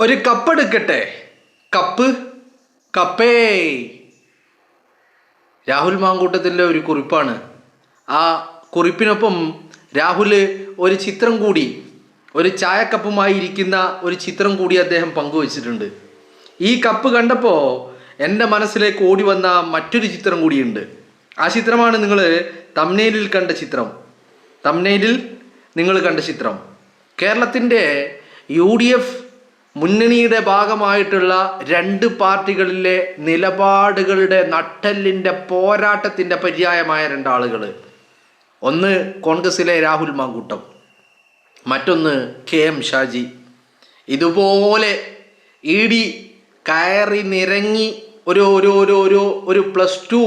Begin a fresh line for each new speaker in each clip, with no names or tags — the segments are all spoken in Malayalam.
ഒരു കപ്പ് എടുക്കട്ടെ. കപ്പ് കപ്പേ. രാഹുൽ മാങ്കൂട്ടത്തിൻ്റെ ഒരു കുറിപ്പാണ്. ആ കുറിപ്പിനൊപ്പം രാഹുൽ ഒരു ചിത്രം കൂടി, ഒരു ചായക്കപ്പുമായി ഇരിക്കുന്ന ഒരു ചിത്രം കൂടി അദ്ദേഹം പങ്കുവച്ചിട്ടുണ്ട്. ഈ കപ്പ് കണ്ടപ്പോൾ എൻ്റെ മനസ്സിലേക്ക് ഓടി വന്ന മറ്റൊരു ചിത്രം കൂടിയുണ്ട്. ആ ചിത്രമാണ് നിങ്ങൾ തംബ്നെയിലിൽ കണ്ട ചിത്രം. തംബ്നെയിലിൽ നിങ്ങൾ കണ്ട ചിത്രം കേരളത്തിൻ്റെ UDF മുന്നണിയുടെ ഭാഗമായിട്ടുള്ള രണ്ട് പാർട്ടികളിലെ നിലപാടുകളുടെ നട്ടെല്ലിൻ്റെ പോരാട്ടത്തിൻ്റെ പര്യായമായ രണ്ടാളുകൾ. ഒന്ന് കോൺഗ്രസിലെ രാഹുൽ മാങ്കൂട്ടം, മറ്റൊന്ന് KM ഷാജി. ഇതുപോലെ ED കയറി നിരങ്ങി ഒരു +2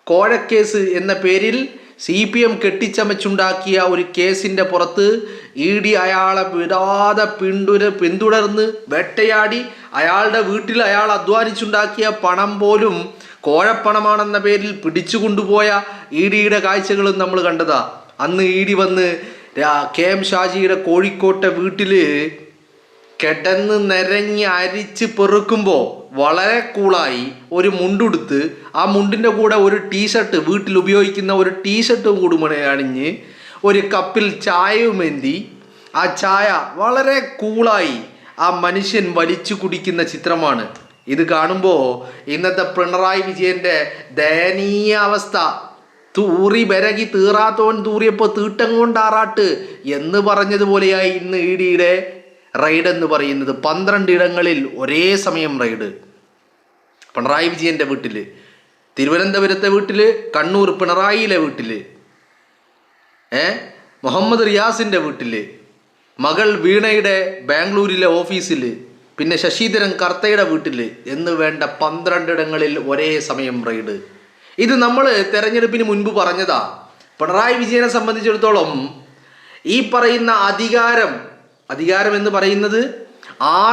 കോഴക്കേസ് എന്ന പേരിൽ CPM കെട്ടിച്ചമച്ചുണ്ടാക്കിയ ഒരു കേസിൻ്റെ പുറത്ത് ED അയാളെ വിടാതെ പിന്തുടർന്ന് വേട്ടയാടി അയാളുടെ വീട്ടിൽ അയാൾ അധ്വാനിച്ചുണ്ടാക്കിയ പണം പോലും കോഴപ്പണമാണെന്ന പേരിൽ പിടിച്ചുകൊണ്ടുപോയ EDയുടെ കാഴ്ചകളും നമ്മൾ കണ്ടതാ. അന്ന് ED വന്ന് KM ഷാജിയുടെ കോഴിക്കോട്ടെ വീട്ടിൽ കിടന്ന് നിരങ്ങി അരിച്ച് പെറുക്കുമ്പോൾ വളരെ കൂളായി ഒരു മുണ്ടുടുത്ത് ആ മുണ്ടിൻ്റെ കൂടെ ഒരു ടീഷർട്ട്, വീട്ടിൽ ഉപയോഗിക്കുന്ന ഒരു ടീഷർട്ടും കൂടി അണിഞ്ഞ് ഒരു കപ്പിൽ ചായയുമേന്തി ആ ചായ വളരെ കൂളായി ആ മനുഷ്യൻ വലിച്ചു കുടിക്കുന്ന ചിത്രമാണ് ഇത്. കാണുമ്പോൾ ഇന്നത്തെ പിണറായി വിജയൻ്റെ ദയനീയ അവസ്ഥ, തൂറി ബരകി തീറാത്തോൻ തൂറിയപ്പോൾ തീട്ടം കൊണ്ടാറാട്ട് എന്ന് പറഞ്ഞതുപോലെയായി ഇന്ന് EDയുടെ റൈഡ് എന്ന് പറയുന്നത്. 12 ഇടങ്ങളിൽ ഒരേ സമയം റൈഡ്. പിണറായി വിജയൻ്റെ വീട്ടിൽ, തിരുവനന്തപുരത്തെ വീട്ടിൽ, കണ്ണൂർ പിണറായിയിലെ വീട്ടിൽ, മുഹമ്മദ് റിയാസിൻ്റെ വീട്ടിൽ, മകൾ വീണയുടെ ബാംഗ്ലൂരിലെ ഓഫീസിൽ, പിന്നെ ശശിധരൻ കർത്തയുടെ വീട്ടിൽ എന്ന് വേണ്ട 12 ഇടങ്ങളിൽ ഒരേ സമയം റൈഡ്. ഇത് നമ്മൾ തെരഞ്ഞെടുപ്പിന് മുൻപ് പറഞ്ഞതാ. പിണറായി വിജയനെ സംബന്ധിച്ചിടത്തോളം ഈ പറയുന്ന അധികാരം എന്ന് പറയുന്നത്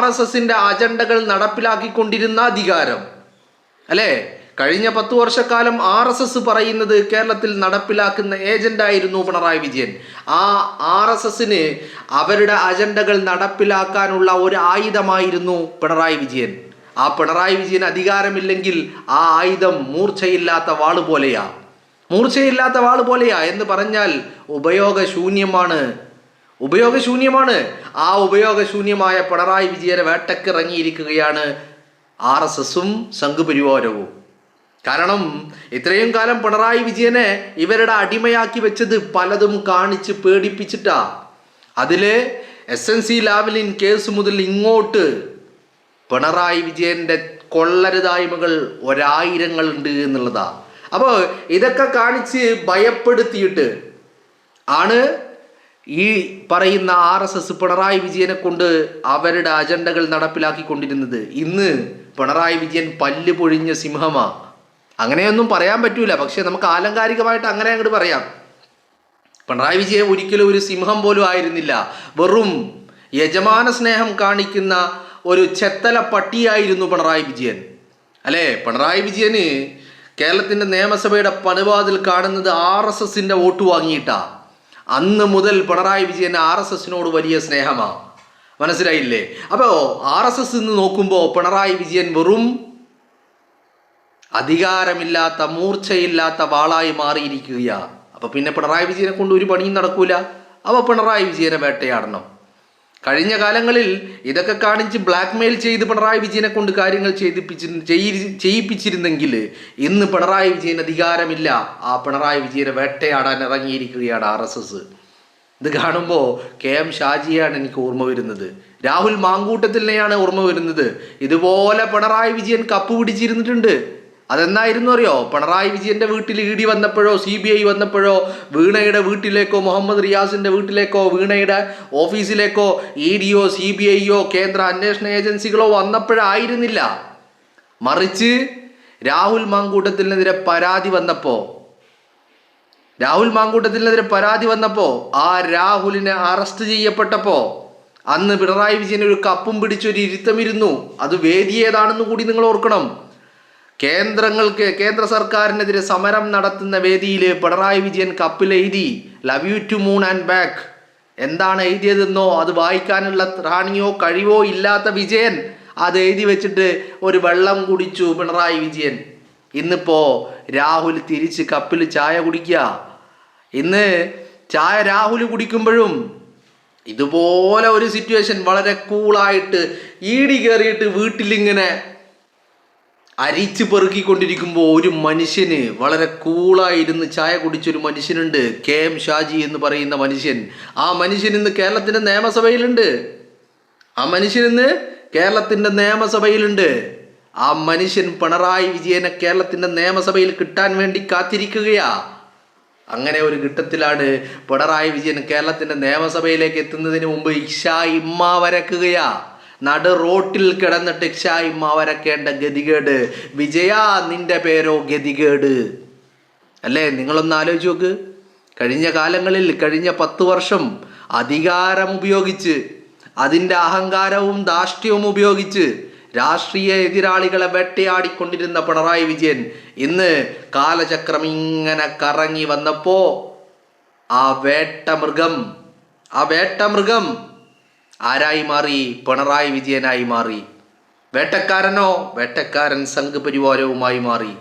RSSൻ്റെ അജണ്ടകൾ നടപ്പിലാക്കിക്കൊണ്ടിരുന്ന അധികാരം അല്ലേ? കഴിഞ്ഞ 10 വർഷക്കാലം RSS പറയുന്നത് കേരളത്തിൽ നടപ്പിലാക്കുന്ന ഏജൻ്റായിരുന്നു പിണറായി വിജയൻ. ആ RSSന് അവരുടെ അജണ്ടകൾ നടപ്പിലാക്കാനുള്ള ഒരു ആയുധമായിരുന്നു പിണറായി വിജയൻ. ആ പിണറായി വിജയൻ അധികാരമില്ലെങ്കിൽ ആ ആയുധം മൂർച്ചയില്ലാത്ത വാള് പോലെയാ എന്ന് പറഞ്ഞാൽ ഉപയോഗശൂന്യമാണ്. ആ ഉപയോഗശൂന്യമായ പിണറായി വിജയനെ വേട്ടക്കിറങ്ങിയിരിക്കുകയാണ് RSSും സംഘപരിവാരവും. കാരണം ഇത്രയും കാലം പിണറായി വിജയനെ ഇവരുടെ അടിമയാക്കി വെച്ചത് പലതും കാണിച്ച് പേടിപ്പിച്ചിട്ടാ. അതിലെ SNC ലാവ്ലിൻ കേസ് മുതൽ ഇങ്ങോട്ട് പിണറായി വിജയൻ്റെ കൊള്ളരുതായ്മകൾ 1000 ഉണ്ട് എന്നുള്ളതാ. അപ്പോൾ ഇതൊക്കെ കാണിച്ച് ഭയപ്പെടുത്തിയിട്ട് ആണ് ഈ പറയുന്ന RSS പിണറായി വിജയനെ കൊണ്ട് അവരുടെ അജണ്ടകൾ നടപ്പിലാക്കിക്കൊണ്ടിരുന്നത്. ഇന്ന് പിണറായി വിജയൻ പല്ല് പൊഴിഞ്ഞ സിംഹമാ. അങ്ങനെയൊന്നും പറയാൻ പറ്റൂല, പക്ഷെ നമുക്ക് ആലങ്കാരികമായിട്ട് അങ്ങനെ അങ്ങോട്ട് പറയാം. പിണറായി വിജയൻ ഒരിക്കലും ഒരു സിംഹം പോലും ആയിരുന്നില്ല. വെറും യജമാന സ്നേഹം കാണിക്കുന്ന ഒരു ചെത്തല പട്ടിയായിരുന്നു പിണറായി വിജയൻ അല്ലേ? പിണറായി വിജയന് കേരളത്തിൻ്റെ നിയമസഭയുടെ പണിവാതിൽ കാണുന്നത് RSSൻ്റെ വോട്ട് വാങ്ങിയിട്ടാ. അന്ന് മുതൽ പിണറായി വിജയന് RSSനോട് വലിയ സ്നേഹമാണ്. മനസ്സിലായില്ലേ? അപ്പോൾ RSS എന്ന് നോക്കുമ്പോൾ പിണറായി വിജയൻ വെറും അധികാരമില്ലാത്ത, മൂർച്ചയില്ലാത്ത വാളായി മാറിയിരിക്കുകയാണ്. അപ്പോൾ പിന്നെ പിണറായി വിജയനെ കൊണ്ട് ഒരു പണിയും നടക്കൂല. അപ്പോൾ പിണറായി വിജയനെ വേട്ടയാടണം. കഴിഞ്ഞ കാലങ്ങളിൽ ഇതൊക്കെ കാണിച്ച് ബ്ലാക്ക്മെയിൽ ചെയ്ത് പിണറായി വിജയനെ കൊണ്ട് കാര്യങ്ങൾ ചെയ്യിപ്പിച്ചിരുന്നെങ്കിൽ ഇന്ന് പിണറായി വിജയൻ അധികാരമില്ല. ആ പിണറായി വിജയനെ വേട്ടയാടാൻ ഇറങ്ങിയിരിക്കുകയാണ് RSS. ഇത് കാണുമ്പോൾ KM ഷാജിയാണ് എനിക്ക് ഓർമ്മ വരുന്നത്. രാഹുൽ മാങ്കൂട്ടത്തിനെയാണ് ഓർമ്മ വരുന്നത്. ഇതുപോലെ പിണറായി വിജയൻ കപ്പ് പിടിച്ചിരുന്നിട്ടുണ്ട്. അതെന്നായിരുന്നു അറിയോ? പിണറായി വിജയൻ്റെ വീട്ടിൽ ED വന്നപ്പോഴോ, CBI വന്നപ്പോഴോ, വീണയുടെ വീട്ടിലേക്കോ, മുഹമ്മദ് റിയാസിൻ്റെ വീട്ടിലേക്കോ, വീണയുടെ ഓഫീസിലേക്കോ EDയോ CBIയോ കേന്ദ്ര അന്വേഷണ ഏജൻസികളോ വന്നപ്പോഴായിരുന്നില്ല. മറിച്ച് രാഹുൽ മാങ്കൂട്ടത്തിനെതിരെ പരാതി വന്നപ്പോൾ ആ രാഹുലിനെ അറസ്റ്റ് ചെയ്യപ്പെട്ടപ്പോൾ അന്ന് പിണറായി വിജയൻ ഒരു കപ്പും പിടിച്ചൊരു ഇരുത്തമിരുന്നു. അത് വേദി ഏതാണെന്ന് കൂടി നിങ്ങൾ ഓർക്കണം. കേന്ദ്ര സർക്കാരിനെതിരെ സമരം നടത്തുന്ന വേദിയിൽ പിണറായി വിജയൻ കപ്പിലെഴുതി love you to moon and back എന്താണ് എഴുതിയതെന്നോ അത് വായിക്കാനുള്ള ത്രാണിയോ കഴിവോ ഇല്ലാത്ത വിജയൻ അത് എഴുതി വെച്ചിട്ട് ഒരു വെള്ളം കുടിച്ചു പിണറായി വിജയൻ. ഇന്നിപ്പോ രാഹുൽ തിരിച്ച് കപ്പിൽ ചായ കുടിക്കുക. ഇന്ന് ചായ രാഹുൽ കുടിക്കുമ്പോഴും ഇതുപോലെ ഒരു സിറ്റുവേഷൻ വളരെ കൂളായിട്ട് ഈടി കയറിയിട്ട് വീട്ടിലിങ്ങനെ അരിച്ച് പെറുക്കിക്കൊണ്ടിരിക്കുമ്പോൾ ഒരു മനുഷ്യന് വളരെ കൂളായിരുന്ന് ചായ കുടിച്ചൊരു മനുഷ്യനുണ്ട്, KM ഷാജി എന്ന് പറയുന്ന മനുഷ്യൻ. ആ മനുഷ്യൻ ഇന്ന് കേരളത്തിൻ്റെ നിയമസഭയിലുണ്ട്. ആ മനുഷ്യൻ പിണറായി വിജയനെ കേരളത്തിൻ്റെ നിയമസഭയിൽ കിട്ടാൻ വേണ്ടി കാത്തിരിക്കുകയാ. അങ്ങനെ ഒരു ഘട്ടത്തിലാണ് പിണറായി വിജയൻ കേരളത്തിൻ്റെ നിയമസഭയിലേക്ക് എത്തുന്നതിന് മുമ്പ് ഇക്ഷാ ഇമ്മ വരക്കുകയാ. നട റോട്ടിൽ കിടന്നിട്ട് ഇക്ഷാ ഇമ്മ വരക്കേണ്ട ഗതികേട്. വിജയ, നിന്റെ പേരോ ഗതികേട് അല്ലേ? നിങ്ങളൊന്ന് ആലോചിച്ച് നോക്ക്. കഴിഞ്ഞ കാലങ്ങളിൽ കഴിഞ്ഞ 10 വർഷം അധികാരം ഉപയോഗിച്ച് അതിൻ്റെ അഹങ്കാരവും ധാർഷ്ട്യവും ഉപയോഗിച്ച് രാഷ്ട്രീയ എതിരാളികളെ വേട്ടയാടിക്കൊണ്ടിരുന്ന പിണറായി വിജയൻ ഇന്ന് കാലചക്രം ഇങ്ങനെ കറങ്ങി വന്നപ്പോ ആ വേട്ടമൃഗം ആരായി മാറി? പിണറായി വിജയനായി മാറി. വേട്ടക്കാരനോ? വേട്ടക്കാരൻ സംഘപരിവാരവുമായി മാറി.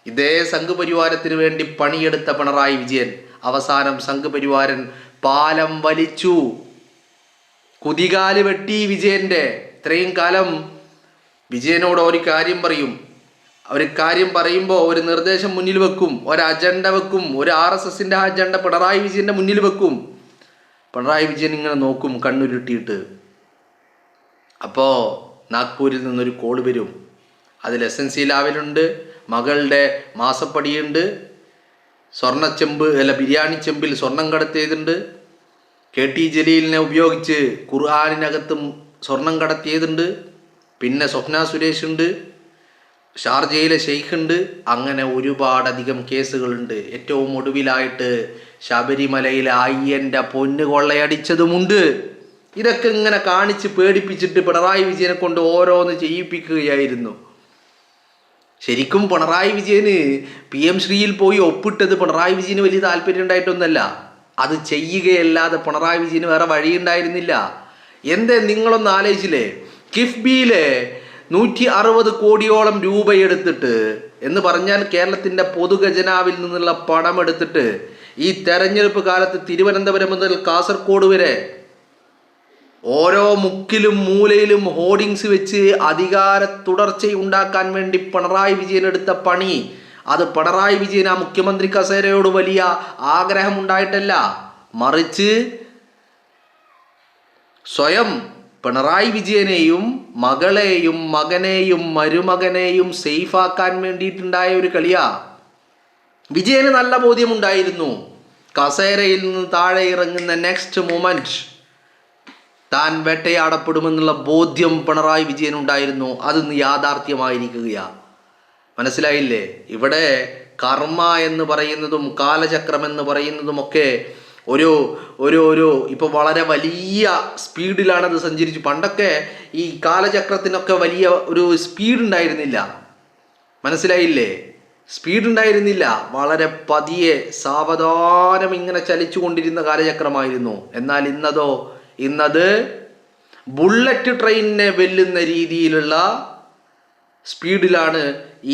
ഇതേ സംഘപരിവാരത്തിന് വേണ്ടി പണിയെടുത്ത പിണറായി വിജയൻ അവസാനം സംഘപരിവാരൻ പാലം വലിച്ചു, കുതികാല് വെട്ടി വിജയന്റെ. ഇത്രയും കാലം വിജയനോട് ഒരു കാര്യം പറയുമ്പോൾ ഒരു നിർദ്ദേശം മുന്നിൽ വെക്കും, ഒരു അജണ്ട വെക്കും, ഒരു RSSന്റെ അജണ്ട പിണറായി വിജയന്റെ മുന്നിൽ വെക്കും. പിണറായി വിജയൻ ഇങ്ങനെ നോക്കും കണ്ണുരുട്ടിയിട്ട്. അപ്പോൾ നാഗ്പൂരിൽ നിന്നൊരു കോൾ വരും. അതിൽ SNC ലാവലുണ്ട്, മകളുടെ മാസപ്പടിയുണ്ട്, ബിരിയാണി ചെമ്പിൽ സ്വർണം കടത്തിയതുണ്ട്, KT ജലീലിനെ ഉപയോഗിച്ച് ഖുർആനിനകത്തും സ്വർണം കടത്തിയതുണ്ട്, പിന്നെ സ്വപ്ന സുരേഷ് ഉണ്ട്, ഷാർജയിലെ ഷെയ്ഖ് ഉണ്ട്. അങ്ങനെ ഒരുപാടധികം കേസുകളുണ്ട്. ഏറ്റവും ഒടുവിലായിട്ട് ശബരിമലയിലെ അയ്യൻ്റെ പൊന്ന് കൊള്ളയടിച്ചതുമുണ്ട്. ഇതൊക്കെ ഇങ്ങനെ കാണിച്ച് പേടിപ്പിച്ചിട്ട് പിണറായി വിജയനെ കൊണ്ട് ഓരോന്ന് ചെയ്യിപ്പിക്കുകയായിരുന്നു. ശരിക്കും പിണറായി വിജയന് PM ശ്രീയിൽ പോയി ഒപ്പിട്ടത് പിണറായി വിജയന് വലിയ താല്പര്യം ഉണ്ടായിട്ടൊന്നല്ല, അത് ചെയ്യുകയല്ലാതെ പിണറായി വിജയന് വേറെ വഴിയുണ്ടായിരുന്നില്ല. നിങ്ങളൊന്ന് ആലോചിച്ചില്ലേ? കിഫ്ബിയിലെ 160 കോടിയോളം രൂപ എടുത്തിട്ട്, എന്ന് പറഞ്ഞാൽ കേരളത്തിൻ്റെ പൊതുഖജനാവിൽ നിന്നുള്ള പണം എടുത്തിട്ട് ഈ തെരഞ്ഞെടുപ്പ് കാലത്ത് തിരുവനന്തപുരം മുതൽ കാസർഗോഡ് വരെ ഓരോ മുക്കിലും മൂലയിലും ഹോർഡിങ്സ് വെച്ച് അധികാര തുടർച്ചയുണ്ടാക്കാൻ വേണ്ടി പിണറായി വിജയൻ എടുത്ത പണി, അത് പിണറായി വിജയൻ ആ മുഖ്യമന്ത്രി കസേരയോട് വലിയ ആഗ്രഹമുണ്ടായിട്ടല്ല, മറിച്ച് സ്വയം പിണറായി വിജയനെയും മകളെയും മകനെയും മരുമകനെയും സേഫാക്കാൻ വേണ്ടിയിട്ടുണ്ടായ ഒരു കളിയാ. വിജയന് നല്ല ബോധ്യമുണ്ടായിരുന്നു, കസേരയിൽ നിന്ന് താഴെ ഇറങ്ങുന്ന നെക്സ്റ്റ് മൊമെന്റ് താൻ വേട്ടയാടപ്പെടുമെന്നുള്ള ബോധ്യം പിണറായി വിജയനുണ്ടായിരുന്നു. അതിന്ന് യാഥാർത്ഥ്യമായിരിക്കുകയാണ്. മനസ്സിലായില്ലേ? ഇവിടെ കർമ്മ എന്ന് പറയുന്നതും കാലചക്രം എന്ന് പറയുന്നതുമൊക്കെ ഒരു ഒരു ഒരു ഇപ്പോൾ വളരെ വലിയ സ്പീഡിലാണത് സഞ്ചരിച്ചു. പണ്ടൊക്കെ ഈ കാലചക്രത്തിനൊക്കെ വലിയ ഒരു സ്പീഡ് ഉണ്ടായിരുന്നില്ല. മനസ്സിലായില്ലേ? സ്പീഡ് ഉണ്ടായിരുന്നില്ല. വളരെ പതിയെ സാവധാനം ഇങ്ങനെ ചലിച്ചു കൊണ്ടിരുന്ന കാലചക്രമായിരുന്നു. എന്നാൽ ഇന്നത് ബുള്ളറ്റ് ട്രെയിനിനെ വെല്ലുന്ന രീതിയിലുള്ള സ്പീഡിലാണ്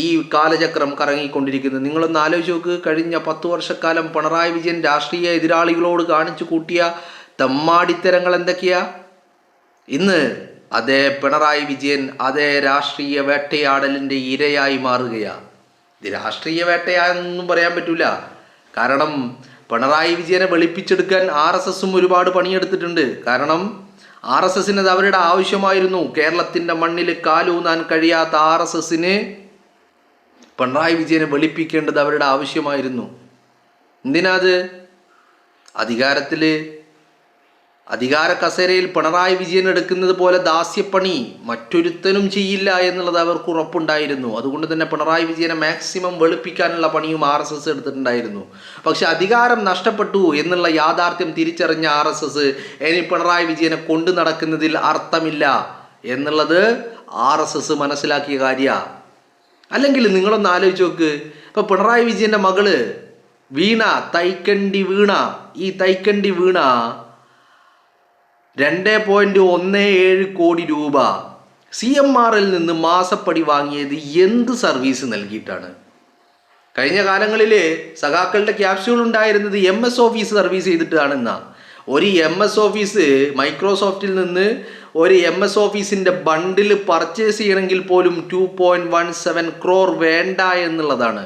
ഈ കാലചക്രം കറങ്ങിക്കൊണ്ടിരിക്കുന്നത്. നിങ്ങളൊന്ന് ആലോചിച്ച് നോക്ക്. കഴിഞ്ഞ 10 വർഷക്കാലം പിണറായി വിജയൻ രാഷ്ട്രീയ എതിരാളികളോട് കാണിച്ചു കൂട്ടിയ തെമ്മാടിത്തരങ്ങൾ എന്തൊക്കെയാ? ഇന്ന് അതേ പിണറായി വിജയൻ അതേ രാഷ്ട്രീയ വേട്ടയാടലിൻ്റെ ഇരയായി മാറുകയാണ്. ഇത് രാഷ്ട്രീയ വേട്ടയാണെന്നൊന്നും പറയാൻ പറ്റില്ല. കാരണം പിണറായി വിജയനെ വെളുപ്പിച്ചെടുക്കാൻ RSSും ഒരുപാട് പണിയെടുത്തിട്ടുണ്ട്. കാരണം RSSന് അത് അവരുടെ ആവശ്യമായിരുന്നു. കേരളത്തിൻ്റെ മണ്ണിൽ കാലൂന്നാൻ കഴിയാത്ത RSSന് പിണറായി വിജയനെ വെളുപ്പിക്കേണ്ടത് അവരുടെ ആവശ്യമായിരുന്നു. എന്തിനാത്? അധികാര കസേരയിൽ പിണറായി വിജയൻ എടുക്കുന്നത് പോലെ ദാസ്യപ്പണി മറ്റൊരുത്തനും ചെയ്യില്ല എന്നുള്ളത് അവർക്ക് ഉറപ്പുണ്ടായിരുന്നു. അതുകൊണ്ട് തന്നെ പിണറായി വിജയനെ മാക്സിമം വെളുപ്പിക്കാനുള്ള പണിയും RSS എടുത്തിട്ടുണ്ടായിരുന്നു. പക്ഷെ അധികാരം നഷ്ടപ്പെട്ടു എന്നുള്ള യാഥാർത്ഥ്യം തിരിച്ചറിഞ്ഞ RSS ഇനി പിണറായി വിജയനെ കൊണ്ടു നടക്കുന്നതിൽ അർത്ഥമില്ല എന്നുള്ളത് RSS മനസ്സിലാക്കിയ കാര്യമാണ്. അല്ലെങ്കിൽ നിങ്ങളൊന്ന് ആലോചിച്ച് നോക്ക്. ഇപ്പം പിണറായി വിജയൻ്റെ മകള് തൈക്കണ്ടി വീണ 2.17 കോടി രൂപ CMRL നിന്ന് മാസപ്പടി വാങ്ങിയത് എന്ത് സർവീസ് നൽകിയിട്ടാണ്? കഴിഞ്ഞ കാലങ്ങളിൽ സഖാക്കളുടെ ക്യാപ്സ്യൂൾ ഉണ്ടായിരുന്നത് MS ഓഫീസ് സർവീസ് ചെയ്തിട്ടാണെന്നാ. ഒരു MS ഓഫീസ് മൈക്രോസോഫ്റ്റിൽ നിന്ന് ഒരു MS ഓഫീസിൻ്റെ ബണ്ടിൽ പർച്ചേസ് ചെയ്യണമെങ്കിൽ പോലും 2.17 crore വേണ്ട എന്നുള്ളതാണ്.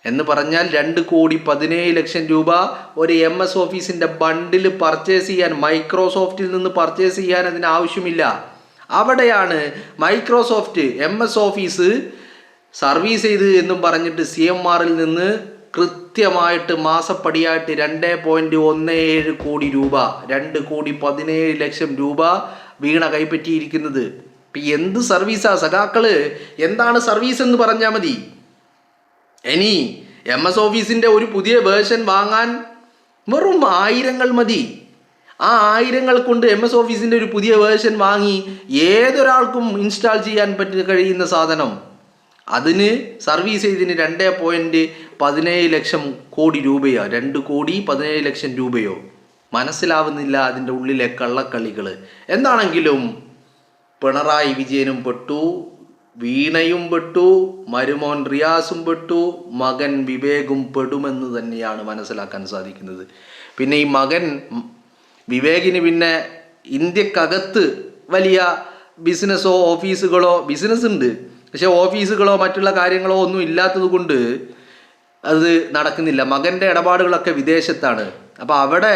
എന്ന് പറഞ്ഞാൽ 2,17,00,000 രൂപ ഒരു MS ഓഫീസിൻ്റെ ബണ്ടിൽ പർച്ചേസ് ചെയ്യാൻ, മൈക്രോസോഫ്റ്റിൽ നിന്ന് പർച്ചേസ് ചെയ്യാൻ അതിന് ആവശ്യമില്ല. അവിടെയാണ് മൈക്രോസോഫ്റ്റ് MS ഓഫീസ് സർവീസ് ചെയ്ത് എന്നും പറഞ്ഞിട്ട് CMRL നിന്ന് കൃത്യമായിട്ട് മാസപ്പടിയായിട്ട് 2.17 കോടി രൂപ, 2,17,00,000 രൂപ വീണ കൈപ്പറ്റിയിരിക്കുന്നത്. ഇപ്പം എന്ത് സർവീസാ സഖാക്കള്? എന്താണ് സർവീസ് എന്ന് പറഞ്ഞാൽ മതി. ഇനി MS ഓഫീസിൻ്റെ ഒരു പുതിയ വേർഷൻ വാങ്ങാൻ വെറും 1000 മതി. ആ 1000 കൊണ്ട് MS ഓഫീസിൻ്റെ ഒരു പുതിയ വേർഷൻ വാങ്ങി ഏതൊരാൾക്കും ഇൻസ്റ്റാൾ ചെയ്യാൻ കഴിയുന്ന സാധനം. അതിന് സർവീസ് ചെയ്തതിന് 2.17 കോടി രൂപയോ, 2,17,00,000 രൂപയോ? മനസ്സിലാവുന്നില്ല അതിൻ്റെ ഉള്ളിലെ കള്ളക്കളികൾ. എന്താണെങ്കിലും പിണറായി വിജയനും പെട്ടു, വീണയും പെട്ടു, മരുമോൻ റിയാസും പെട്ടു, മകൻ വിവേകും പെടുമെന്ന് തന്നെയാണ് മനസ്സിലാക്കാൻ സാധിക്കുന്നത്. പിന്നെ ഈ മകൻ വിവേകിന് പിന്നെ ഇന്ത്യക്കകത്ത് വലിയ ബിസിനസ്സോ ഓഫീസുകളോ, ബിസിനസ് ഉണ്ട് പക്ഷെ ഓഫീസുകളോ മറ്റുള്ള കാര്യങ്ങളോ ഒന്നും ഇല്ലാത്തത് കൊണ്ട് അത് നടക്കുന്നില്ല. മകൻ്റെ ഇടപാടുകളൊക്കെ വിദേശത്താണ്. അപ്പോൾ അവിടെ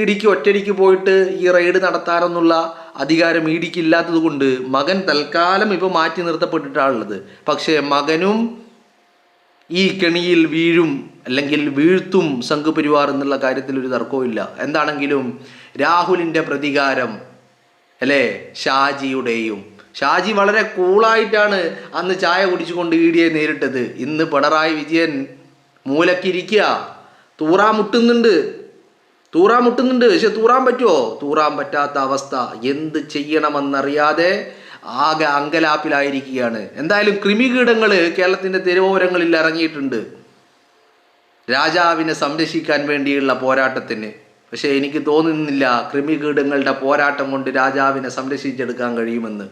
ഇടിക്ക് ഒറ്റടിക്ക് പോയിട്ട് ഈ റെയ്ഡ് നടത്താനൊന്നുള്ള അധികാരം ഇടിക്കില്ലാത്തത് കൊണ്ട് മകൻ തൽക്കാലം ഇപ്പോൾ മാറ്റി നിർത്തപ്പെട്ടിട്ടാണുള്ളത്. പക്ഷേ മകനും ഈ കെണിയിൽ വീഴും, അല്ലെങ്കിൽ വീഴ്ത്തും സംഘപരിവാർ എന്നുള്ള കാര്യത്തിൽ ഒരു തർക്കവും ഇല്ല. എന്താണെങ്കിലും രാഹുലിൻ്റെ പ്രതികാരം അല്ലേ, ഷാജി വളരെ കൂളായിട്ടാണ് അന്ന് ചായ കുടിച്ചുകൊണ്ട് EDയെ നേരിട്ടത്. ഇന്ന് പിണറായി വിജയൻ മൂലക്കിരിക്കുക, തൂറാൻ മുട്ടുന്നുണ്ട്. പക്ഷെ തൂറാൻ പറ്റുമോ? തൂറാൻ പറ്റാത്ത അവസ്ഥ. എന്ത് ചെയ്യണമെന്നറിയാതെ ആകെ അങ്കലാപ്പിലായിരിക്കുകയാണ്. എന്തായാലും കൃമികീടങ്ങൾ കേരളത്തിൻ്റെ തെരുവോരങ്ങളിൽ ഇറങ്ങിയിട്ടുണ്ട് രാജാവിനെ സംരക്ഷിക്കാൻ വേണ്ടിയുള്ള പോരാട്ടത്തിന്. പക്ഷേ എനിക്ക് തോന്നുന്നില്ല കൃമികീടങ്ങളുടെ പോരാട്ടം കൊണ്ട് രാജാവിനെ സംരക്ഷിച്ചെടുക്കാൻ കഴിയുമെന്ന്.